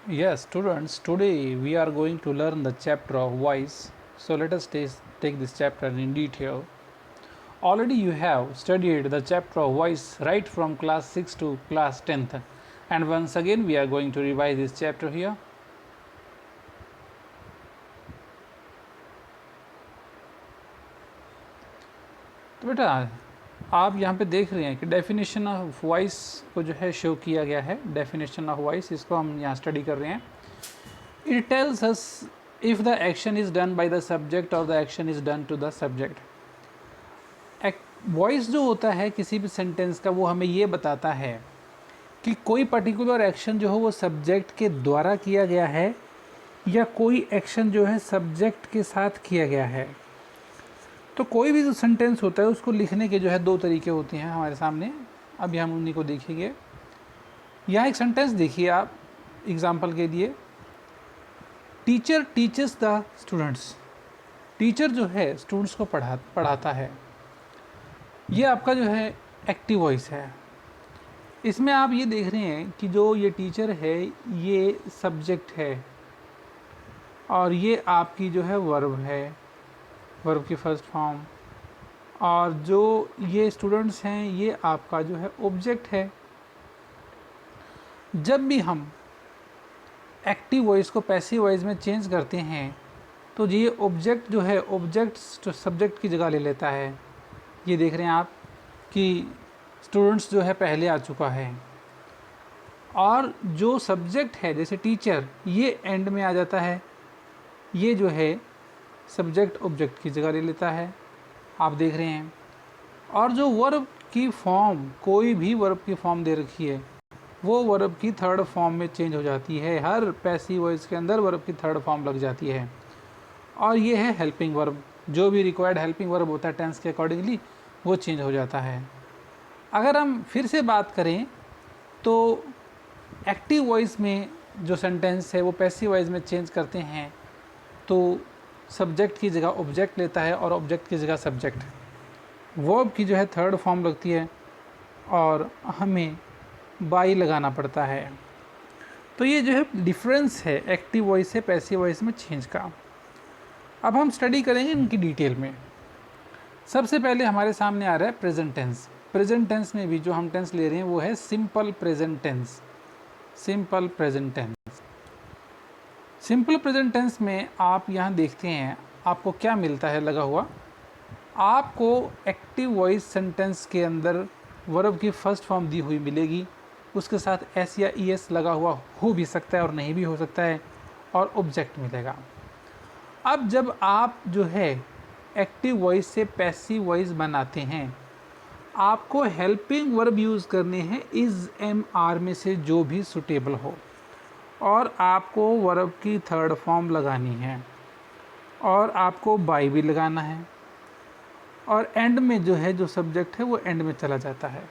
Yes, students, today we are going to learn the chapter of voice. So let us take this chapter in detail. Already you have studied the chapter of voice right from class 6 to class 10th. And once again we are going to revise this chapter here. तो बेटा आप यहाँ पे देख रहे हैं कि definition of voice को जो है शो किया गया है. डेफिनेशन ऑफ वॉइस, इसको हम यहाँ स्टडी कर रहे हैं. It tells us if the action is done by the subject और the action is done to the subject. Voice जो होता है किसी भी सेंटेंस का, वो हमें ये बताता है कि कोई पर्टिकुलर एक्शन जो हो वो सब्जेक्ट के द्वारा किया गया है या कोई एक्शन जो है सब्जेक्ट के साथ किया गया है. तो कोई भी जो सेंटेंस होता है उसको लिखने के जो है दो तरीके होते हैं हमारे सामने. अभी हम उन्हीं को देखेंगे. यहाँ एक सेंटेंस देखिए आप एग्जाम्पल के लिए. Teacher teachers the students. Teacher जो है स्टूडेंट्स को पढ़ाता है. ये आपका जो है एक्टिव वॉइस है. इसमें आप ये देख रहे हैं कि जो ये टीचर है ये सब्जेक्ट है और ये आपकी जो है वर्ब है, वर्ब की फर्स्ट फॉर्म. और जो ये स्टूडेंट्स हैं ये आपका जो है ऑब्जेक्ट है. जब भी हम एक्टिव वॉइस को पैसिव वॉइस में चेंज करते हैं तो ये ऑब्जेक्ट जो है ऑब्जेक्ट सब्जेक्ट की जगह ले लेता है. ये देख रहे हैं आप कि स्टूडेंट्स जो है पहले आ चुका है और जो सब्जेक्ट है जैसे टीचर ये एंड में आ जाता है. ये जो है सब्जेक्ट ऑब्जेक्ट की जगह ले लेता है, आप देख रहे हैं. और जो वर्ब की फॉर्म, कोई भी वर्ब की फॉर्म दे रखी है वो वर्ब की थर्ड फॉर्म में चेंज हो जाती है. हर पैसिव वॉइस के अंदर वर्ब की थर्ड फॉर्म लग जाती है. और ये है हेल्पिंग वर्ब. जो भी रिक्वायर्ड हेल्पिंग वर्ब होता है टेंस के अकॉर्डिंगली वो चेंज हो जाता है. अगर हम फिर से बात करें तो एक्टिव वॉइस में जो सेंटेंस है वो पैसिव वॉइस में चेंज करते हैं तो सब्जेक्ट की जगह ऑब्जेक्ट लेता है और ऑब्जेक्ट की जगह सब्जेक्ट. वर्ब की जो है थर्ड फॉर्म लगती है और हमें बाई लगाना पड़ता है. तो ये जो है डिफरेंस है एक्टिव वॉइस से पैसिव वॉइस में चेंज का. अब हम स्टडी करेंगे इनकी डिटेल में. सबसे पहले हमारे सामने आ रहा है प्रेजेंट टेंस. प्रेजेंट टेंस में भी जो हम टेंस ले रहे हैं वो है simple present tense. Simple present tense. Simple present tense में आप यहाँ देखते हैं आपको क्या मिलता है लगा हुआ. आपको एक्टिव वॉइस सेंटेंस के अंदर वर्ब की फर्स्ट फॉर्म दी हुई मिलेगी. उसके साथ एस या ई एस लगा हुआ हो भी सकता है और नहीं भी हो सकता है और ऑब्जेक्ट मिलेगा. अब जब आप जो है एक्टिव वॉइस से पैसिव वॉइस बनाते हैं आपको हेल्पिंग वर्ब यूज़ करने हैं इज़ एम आर में से जो भी सुटेबल हो और आपको वर्ब की थर्ड फॉर्म लगानी है और आपको बाई भी लगाना है और एंड में जो है जो सब्जेक्ट है वो एंड में चला जाता है.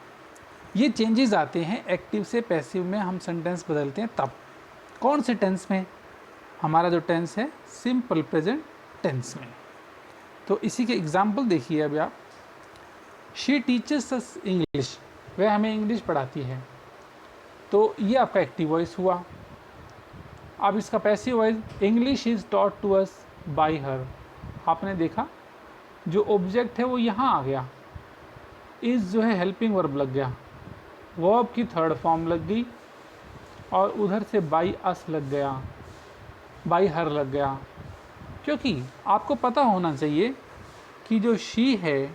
ये चेंजेस आते हैं एक्टिव से पैसिव में. हम सेंटेंस बदलते हैं तब. कौन से टेंस में? हमारा जो टेंस है सिंपल प्रेजेंट टेंस में. तो इसी के एग्जाम्पल देखिए अभी आप. She teachers us English. वह हमें इंग्लिश पढ़ाती है. तो ये आपका एक्टिव वॉइस हुआ. अब इसका passive voice English is taught to us by her. आपने देखा जो ऑब्जेक्ट है वो यहाँ आ गया. इज़ जो है हेल्पिंग वर्ब लग गया, वर्ब की थर्ड फॉर्म लग गई और उधर से बाय अस लग गया, बाय हर लग गया. क्योंकि आपको पता होना चाहिए कि जो शी है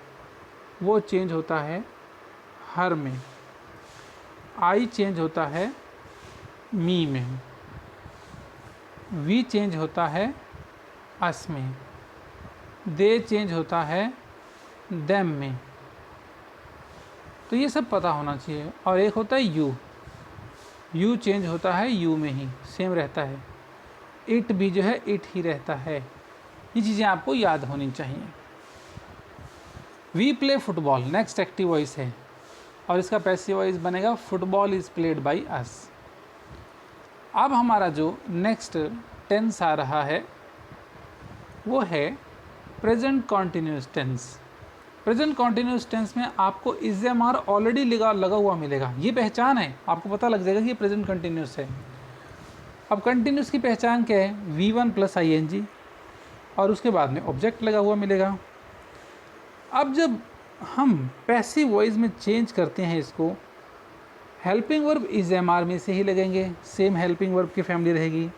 वो चेंज होता है हर में, आई चेंज होता है मी में, वी चेंज होता है अस में, दे चेंज होता है देम में. तो ये सब पता होना चाहिए. और एक होता है यू. यू चेंज होता है यू में ही, सेम रहता है. इट भी जो है इट ही रहता है. ये चीज़ें आपको याद होनी चाहिए. We play football next active voice है और इसका पैसिव वॉइस बनेगा football is played by us. अब हमारा जो नेक्स्ट टेंस आ रहा है वो है present continuous tense. Present continuous tense में आपको इज एम आर ऑलरेडी लगा हुआ मिलेगा. ये पहचान है, आपको पता लग जाएगा कि ये प्रेजेंट कंटिन्यूस है. अब कंटिन्यूस की पहचान क्या है, V1 प्लस ING और उसके बाद में ऑब्जेक्ट लगा हुआ मिलेगा। अब जब हम पैसिव वॉइस में चेंज करते हैं इसको, हेल्पिंग वर्ब इज MR में से ही लगेंगे, सेम हेल्पिंग वर्ब की फैमिली रहेगी,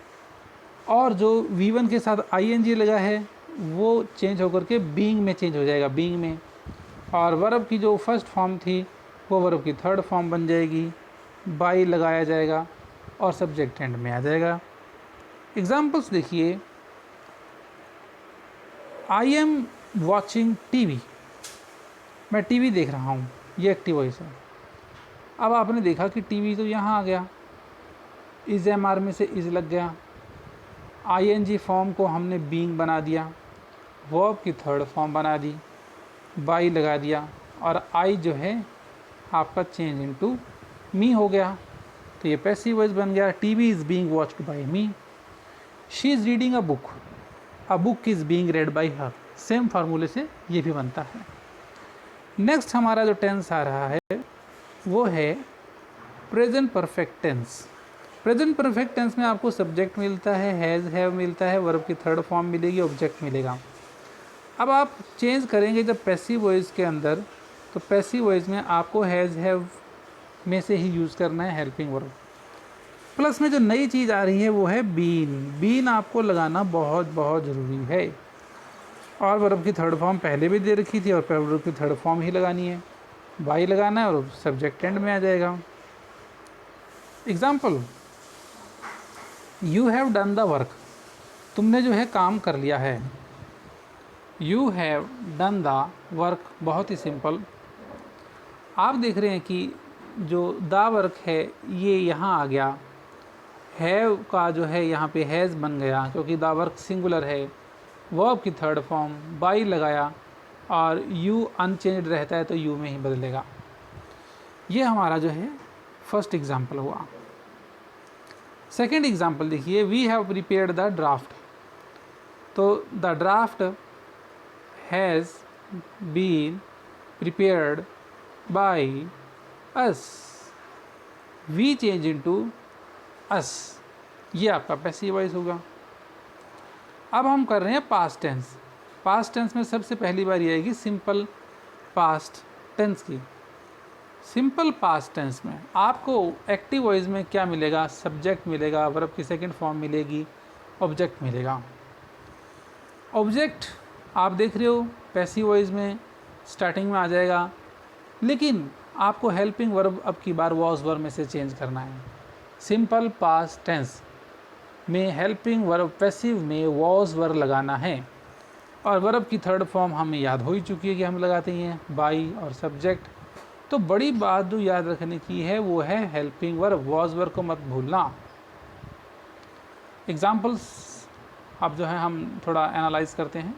और जो V1 के साथ ING लगा है वो चेंज होकर के बीइंग में चेंज हो जाएगा, बीइंग में, और वर्ब की जो फर्स्ट फॉर्म थी वो वर्ब की थर्ड फॉर्म बन जाएगी, बाई लगाया जाएगा और सब्जेक्ट एंड में आ जाएगा। एग्जाम्पल्स देखिए, आई एम वॉचिंग TV, मैं TV देख रहा हूँ, ये एक्टिव वॉइस है। अब आपने देखा कि TV तो यहाँ आ गया, इज MR में से इज लग गया, ING फॉर्म को हमने बीइंग बना दिया, वर्ब की थर्ड फॉर्म बना दी, बाई लगा दिया, और आई जो है आपका चेंज इनटू मी हो गया, तो ये पैसिव वॉइस बन गया। TV is being watched bye me, she is reading a book is being red bye her. Same फार्मूले से ये भी बनता है। नेक्स्ट हमारा जो टेंस आ रहा है वो है present perfect tense. Present perfect tense में आपको सब्जेक्ट मिलता है, हैज़ हैव मिलता है, वर्ब की थर्ड फॉर्म मिलेगी, ऑब्जेक्ट मिलेगा। अब आप चेंज करेंगे जब पैसिव वॉइस के अंदर, तो पैसिव वॉइस में आपको हैज़ हैव में से ही यूज़ करना है हेल्पिंग वर्ब। प्लस में जो नई चीज़ आ रही है वो है बीन आपको लगाना बहुत बहुत ज़रूरी है, और वर्ब की थर्ड फॉर्म पहले भी दे रखी थी और वर्ब की थर्ड फॉर्म ही लगानी है, बाई लगाना है और सब्जेक्ट एंड में आ जाएगा। Example, you have done the work, तुमने जो है काम कर लिया है। You have done the work, बहुत ही सिंपल। आप देख रहे हैं कि जो द वर्क है ये यहाँ आ गया, हैव का जो है यहाँ पे हैज़ बन गया क्योंकि द वर्क सिंगुलर है, वर्ब की थर्ड फॉर्म बाई लगाया, और यू अनचेंज्ड रहता है तो यू में ही बदलेगा। ये हमारा जो है फर्स्ट एग्जाम्पल हुआ। सेकेंड एग्जाम्पल देखिए, we have prepared the draft, तो the draft has been prepared by us, we change into us, ये आपका पैसिव वॉइस होगा। अब हम कर रहे हैं पास्ट टेंस। पास्ट टेंस में सबसे पहली बार ये आएगी सिंपल पास्ट टेंस की। सिंपल पास्ट टेंस में आपको एक्टिव वॉइस में क्या मिलेगा, सब्जेक्ट मिलेगा, वर्ब की सेकंड फॉर्म मिलेगी, ऑब्जेक्ट मिलेगा। ऑब्जेक्ट आप देख रहे हो पैसिव वॉइस में स्टार्टिंग में आ जाएगा, लेकिन आपको हेल्पिंग वर्ब अब की बार वॉज वर्ब में से चेंज करना है। सिंपल पास्ट टेंस में हेल्पिंग वर्ब पैसिव में वॉज वर्ब लगाना है, और वर्ब की थर्ड फॉर्म हमें याद हो ही चुकी है कि हम लगाते हैं बाई और सब्जेक्ट। तो बड़ी बात जो याद रखने की है वो है हेल्पिंग वर्ब, वॉज वर्ब को मत भूलना। एग्जाम्पल्स अब जो है हम थोड़ा एनालाइज करते हैं।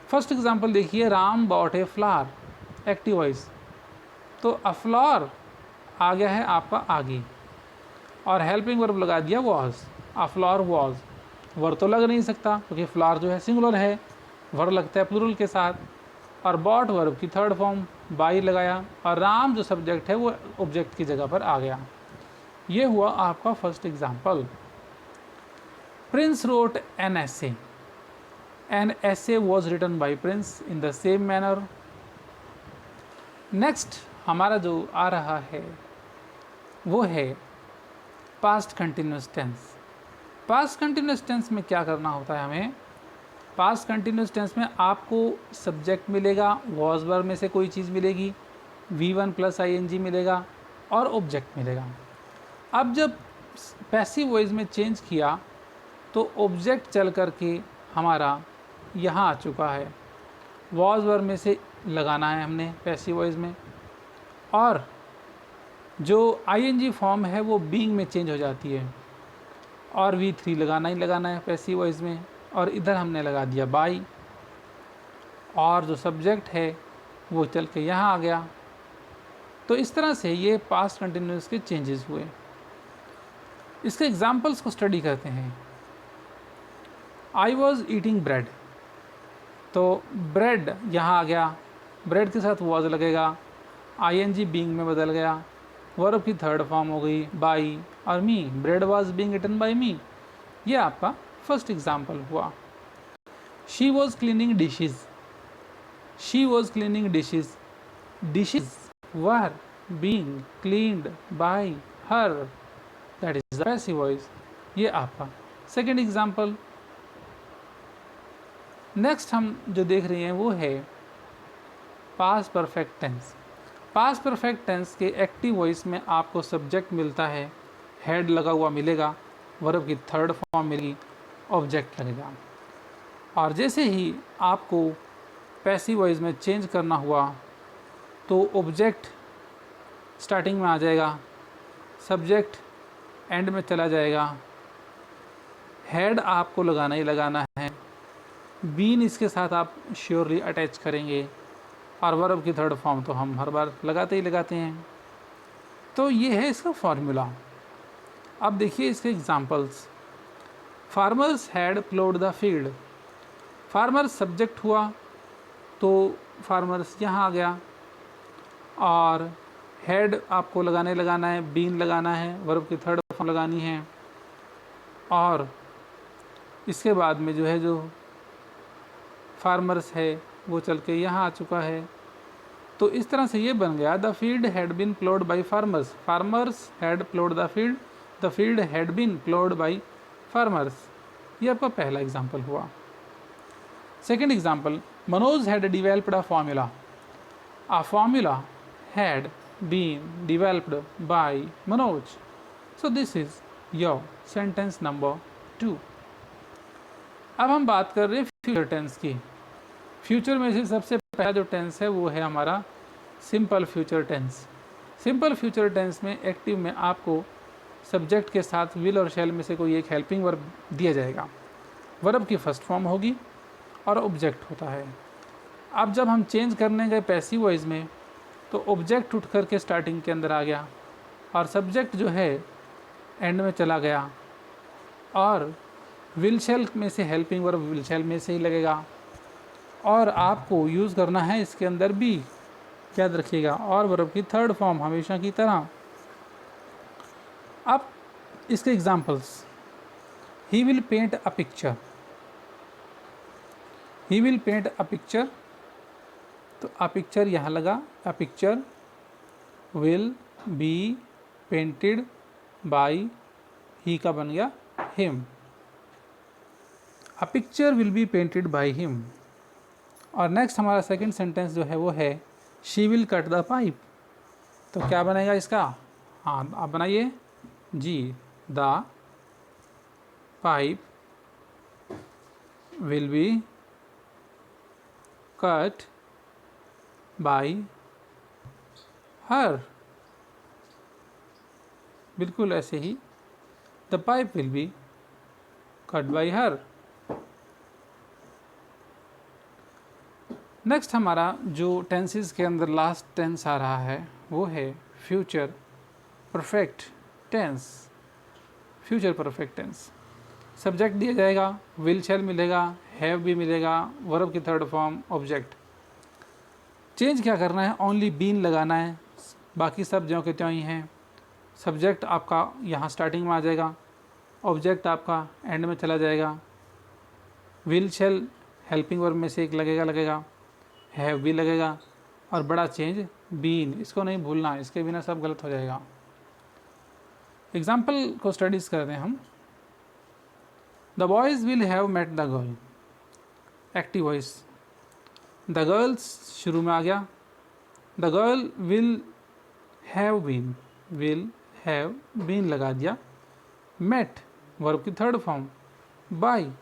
फर्स्ट एग्जाम्पल देखिए, Ram bot a flower, active voice, तो अ फ्लावर आ गया है आपका आगे, और हेल्पिंग वर्ब लगा दिया was, a flower was. Verb तो लग नहीं सकता क्योंकि फ्लावर जो है सिंगुलर है, वर्ब लगता है प्लूरल के साथ, और बॉट वर्ब की थर्ड फॉर्म बाई लगाया, और राम जो सब्जेक्ट है वो ऑब्जेक्ट की जगह पर आ गया। ये हुआ आपका first example. Prince wrote an essay, an essay was written by prince in the same manner. Next हमारा जो आ रहा है वो है past continuous tense. Past continuous tense में क्या करना होता है हमें, पास्ट कंटिन्यूस टेंस में आपको सब्जेक्ट मिलेगा, वॉज वर्ब में से कोई चीज़ मिलेगी, V1 प्लस ING मिलेगा और ऑब्जेक्ट मिलेगा। अब जब पैसिव वॉइस में चेंज किया तो ऑब्जेक्ट चल करके हमारा यहाँ आ चुका है, वॉज वर्ब में से लगाना है हमने पैसिव वॉइस में, और जो ING फॉर्म है वो बीइंग में चेंज हो जाती है, और V3 लगाना ही लगाना है पैसिव वॉइस में, और इधर हमने लगा दिया बाई, और जो सब्जेक्ट है वो चल के यहाँ आ गया। तो इस तरह से ये पास्ट कंटिन्यूस के चेंजेस हुए। इसके एग्जाम्पल्स को स्टडी करते हैं। आई वॉज ईटिंग ब्रेड, तो ब्रेड यहाँ आ गया, ब्रेड के साथ वॉज लगेगा, ING बीइंग में बदल गया, वर्ब की थर्ड फॉर्म हो गई बाई, और me, bread was being eaten by me. ये आपका फर्स्ट एग्जाम्पल हुआ। She was cleaning dishes, she was cleaning dishes, dishes were being cleaned by her, that is the passive voice. ये आपका second example. Next हम जो देख रहे हैं वो है past perfect tense. Past perfect tense के एक्टिव वॉइस में आपको सब्जेक्ट मिलता है, हेड लगा हुआ मिलेगा, वर्ब की थर्ड फॉर्म मिलेगी, ऑब्जेक्ट लगेगा। और जैसे ही आपको पैसिव वॉइस में चेंज करना हुआ तो ऑब्जेक्ट स्टार्टिंग में आ जाएगा, सब्जेक्ट एंड में चला जाएगा, हेड आपको लगाना ही लगाना है, बीन इसके साथ आप श्योरली अटैच करेंगे, और वर्ब की थर्ड फॉर्म तो हम हर बार लगाते ही लगाते हैं। तो ये है इसका फॉर्मूला। अब देखिए इसके examples. Farmers had ploughed the field, farmers subject हुआ तो फार्मर्स यहाँ आ गया, और हेड आपको लगाना है, बीन लगाना है, वर्ब की थर्ड फॉर्म लगानी है, और इसके बाद में जो है जो फार्मर्स है वो चल के यहाँ आ चुका है। तो इस तरह से ये बन गया the field had been ploughed by farmers, farmers had ploughed the field had been ploughed by farmers. ये आपका पहला एग्जाम्पल हुआ। Second example, Manoj had developed a formula had been developed by Manoj. So this is your sentence number 2। अब हम बात कर रहे हैं फ्यूचर टेंस की। फ्यूचर में से सबसे पहला जो टेंस है वो है हमारा simple future tense. Simple future tense में एक्टिव में आपको सब्जेक्ट के साथ विल और शैल में से कोई एक हेल्पिंग वर्ब दिया जाएगा, वर्ब की फर्स्ट फॉर्म होगी और ऑब्जेक्ट होता है। अब जब हम चेंज करने गए पैसिव वॉइस में तो ऑब्जेक्ट उठ करके स्टार्टिंग के अंदर आ गया और सब्जेक्ट जो है एंड में चला गया, और विल शैल में से हेल्पिंग वर्ब विल शैल में से ही लगेगा, और आपको यूज़ करना है इसके अंदर भी, याद रखिएगा, और वर्ब की थर्ड फॉर्म हमेशा की तरह। अब इसके examples, he will paint a picture, he will paint a picture, तो अ पिक्चर यहाँ लगा, a picture will be painted by, he का बन गया him, a picture will be painted by him. और नेक्स्ट हमारा सेकंड सेंटेंस जो है वो है she will cut the pipe, तो क्या बनेगा इसका, हाँ आप बनाइए जी, the pipe will be cut by her, बिल्कुल ऐसे ही the pipe will be cut by her. Next हमारा जो टेंसेस के अंदर लास्ट टेंस आ रहा है वो है future perfect tense. Future perfect tense, subject दिया जाएगा, विल शैल मिलेगा, हैव भी मिलेगा, वर्ब की थर्ड फॉर्म ऑब्जेक्ट। चेंज क्या करना है, ओनली बीन लगाना है, बाकी सब ज्यों के त्यों ही हैं। सब्जेक्ट आपका यहाँ स्टार्टिंग में आ जाएगा, ऑब्जेक्ट आपका एंड में चला जाएगा, विल शैल हेल्पिंग वर्ब में से एक लगेगा, हैव भी लगेगा, और बड़ा चेंज बीन, इसको नहीं भूलना, इसके बिना सब गलत हो जाएगा। एग्जाम्पल को स्टडीज करते हैं हम। The boys will have met the girl, active voice, the girls शुरू में आ गया, the girl will have been लगा दिया, मेट वर्ब की थर्ड फॉर्म बाई,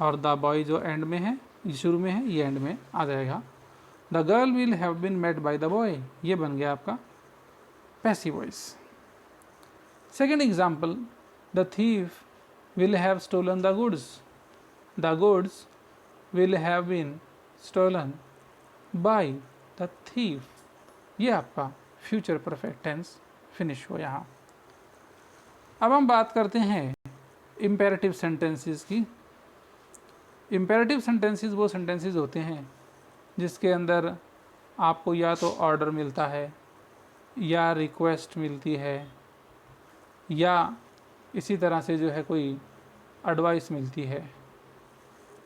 और द बॉय जो एंड में है, ये शुरू में है, ये एंड में आ जाएगा, the girl will have been met by the boy, ये बन गया आपका passive voice. Second example, the thief will have stolen the goods, the goods will have been stolen by the thief। ये आपका फ्यूचर परफेक्ट टेंस फिनिश हो यहाँ। अब हम बात करते हैं इम्पेरेटिव सेंटेंसेस की। इम्पेरेटिव सेंटेंसेस वो सेंटेंसेस होते हैं जिसके अंदर आपको या तो ऑर्डर मिलता है, या रिक्वेस्ट मिलती है, या इसी तरह से जो है कोई एडवाइस मिलती है।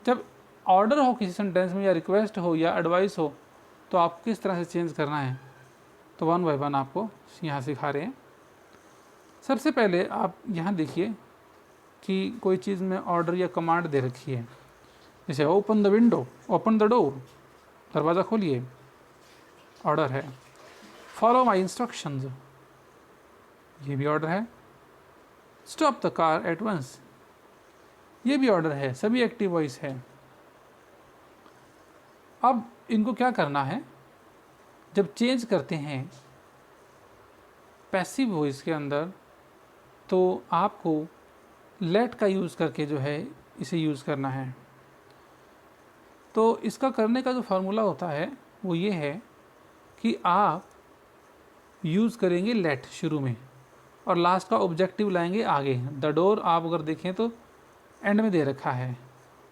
जब ऑर्डर हो किसी सेंटेंस में या रिक्वेस्ट हो या एडवाइस हो तो आपको किस तरह से चेंज करना है, तो वन बाय वन आपको यहाँ सिखा रहे हैं। सबसे पहले आप यहाँ देखिए कि कोई चीज़ में ऑर्डर या कमांड दे रखी है, जैसे open the window, open the door, दरवाज़ा खोलिए, ऑर्डर है। फॉलो माई इंस्ट्रक्शंस, ये भी ऑर्डर है। Stop the car at once, ये भी ऑर्डर है, सभी एक्टिव वॉइस है। अब इनको क्या करना है, जब चेंज करते हैं पैसिव वॉइस के अंदर तो आपको लेट का यूज़ करके जो है इसे यूज़ करना है। तो इसका करने का जो फार्मूला होता है वो ये है कि आप यूज़ करेंगे लेट शुरू में और लास्ट का ऑब्जेक्टिव लाएंगे आगे। द डोर आप अगर देखें तो एंड में दे रखा है,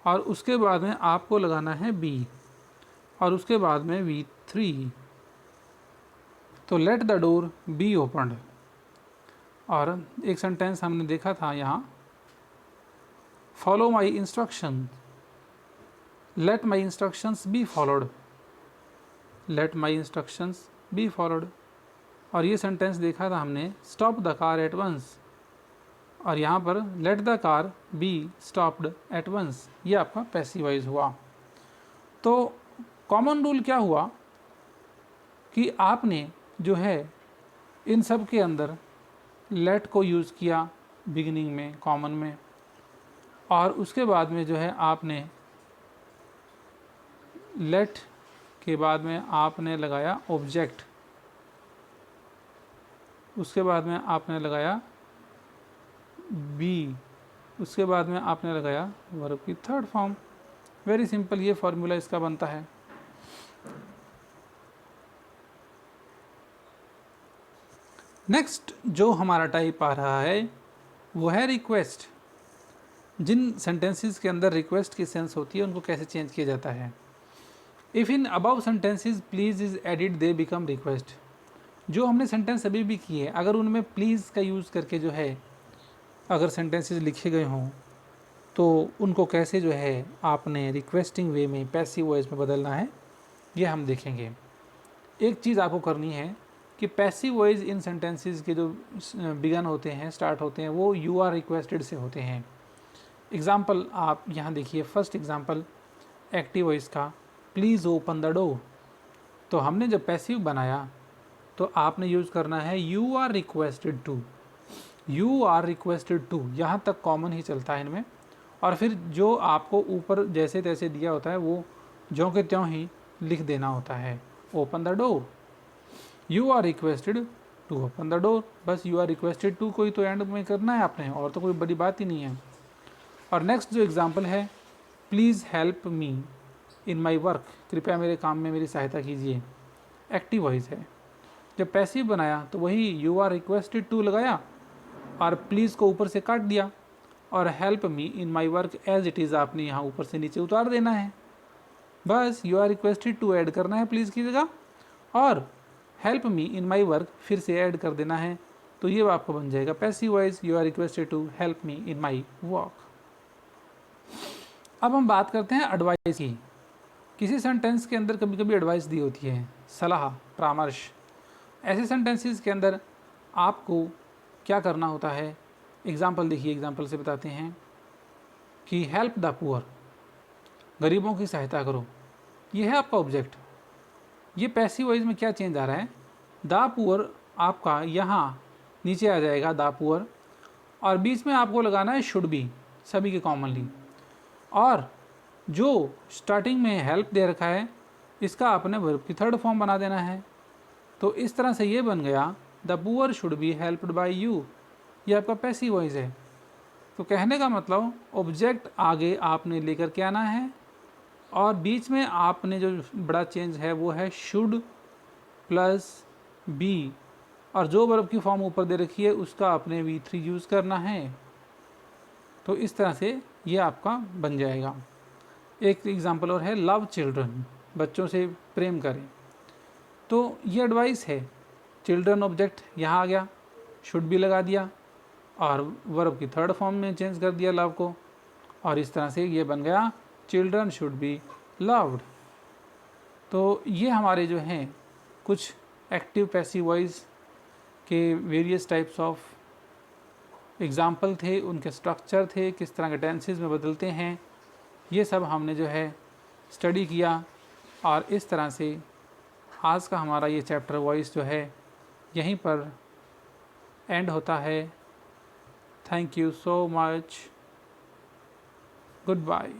और उसके बाद में आपको लगाना है बी, और उसके बाद में V3, तो let the door be opened. और एक सेंटेंस हमने देखा था यहाँ, follow my instruction, let my instructions be followed, let my instructions be followed. और ये सेंटेंस देखा था हमने, stop the car at once, और यहाँ पर let the car be stopped at once, ये आपका पैसिव वॉइस हुआ। तो कॉमन रूल क्या हुआ कि आपने जो है इन सब के अंदर लेट को यूज़ किया बिगिनिंग में, कॉमन में, और उसके बाद में जो है आपने लेट के बाद में आपने लगाया ऑब्जेक्ट, उसके बाद में आपने लगाया बी, उसके बाद में आपने लगाया वर्ब की थर्ड फॉर्म। वेरी सिंपल, ये फॉर्मूला इसका बनता है। नेक्स्ट जो हमारा टाइप आ रहा है वो है रिक्वेस्ट। जिन सेंटेंसेस के अंदर रिक्वेस्ट की सेंस होती है उनको कैसे चेंज किया जाता है। If in above sentences please is added they become request. जो हमने सेंटेंस अभी भी किए, अगर उनमें प्लीज़ का यूज़ करके जो है अगर सेंटेंसेस लिखे गए हों तो उनको कैसे जो है आपने रिक्वेस्टिंग वे में, पैसिव वॉइस में बदलना है, ये हम देखेंगे। एक चीज़ आपको करनी है कि पैसिव वॉइस इन सेंटेंसेस के जो बिगन होते हैं, स्टार्ट होते हैं, वो यू आर रिक्वेस्टेड से होते हैं। एग्ज़ाम्पल आप यहाँ देखिए, फर्स्ट एग्ज़ाम्पल एक्टिव वॉइस का, प्लीज़ ओपन द डोर। तो हमने जब पैसिव बनाया तो आपने यूज़ करना है you are requested to, you are requested to, यहाँ तक कॉमन ही चलता है इनमें। और फिर जो आपको ऊपर जैसे तैसे दिया होता है वो ज्यों के त्यों ही लिख देना होता है, open the door, you are requested to open the door. बस यू आर रिक्वेस्टेड टू कोई तो एंड में करना है आपने, और तो कोई बड़ी बात ही नहीं है। और नेक्स्ट जो एग्ज़ाम्पल है, please help me in my work, कृपया मेरे काम में मेरी सहायता कीजिए, एक्टिव वॉइस है। जब पैसिव बनाया तो वही यू आर रिक्वेस्टेड टू लगाया और प्लीज़ को ऊपर से काट दिया, और help me in my work as it is आपने यहाँ ऊपर से नीचे उतार देना है। बस you are requested to add करना है प्लीज़ की जगह, और help me in my work फिर से ऐड कर देना है। तो ये आपको बन जाएगा passive voice, you are requested to help me in my work. अब हम बात करते हैं एडवाइस की। किसी सेंटेंस के अंदर कभी कभी एडवाइस दी होती है, सलाह, परामर्श। ऐसे सेंटेंसेस के अंदर आपको क्या करना होता है, एग्ज़ाम्पल देखिए, एग्ज़ाम्पल से बताते हैं कि हेल्प द पुअर, गरीबों की सहायता करो, ये है आपका ऑब्जेक्ट। ये पैसिव वॉइस में क्या चेंज आ रहा है, द पुअर आपका यहाँ नीचे आ जाएगा, द पुअर, और बीच में आपको लगाना है शुड बी, सभी के कॉमनली, और जो स्टार्टिंग में हेल्प दे रखा है इसका आपने वर्ब की थर्ड फॉर्म बना देना है। तो इस तरह से ये बन गया, the poor should be helped bye you, ये आपका पैसिव वॉइस है। तो कहने का मतलब ऑब्जेक्ट आगे आपने लेकर के आना है, और बीच में आपने जो बड़ा चेंज है वो है शुड प्लस बी, और जो वर्ब की फॉर्म ऊपर दे रखी है उसका आपने V3 यूज़ करना है। तो इस तरह से ये आपका बन जाएगा। एक एग्ज़ाम्पल और है, लव चिल्ड्रन, बच्चों से प्रेम करें। तो ये एडवाइस है, चिल्ड्रन ऑब्जेक्ट यहाँ आ गया, शुड भी लगा दिया, और वर्ब की थर्ड फॉर्म में चेंज कर दिया लव को, और इस तरह से ये बन गया चिल्ड्रन शुड बी लव्ड। तो ये हमारे जो हैं कुछ एक्टिव पैसिव वॉइस के वेरियस टाइप्स ऑफ एग्ज़ाम्पल थे, उनके स्ट्रक्चर थे, किस तरह के टेंसेस में बदलते हैं, ये सब हमने जो है स्टडी किया। और इस तरह से आज का हमारा ये चैप्टर वॉइस जो है यहीं पर एंड होता है। Thank you so much, good bye.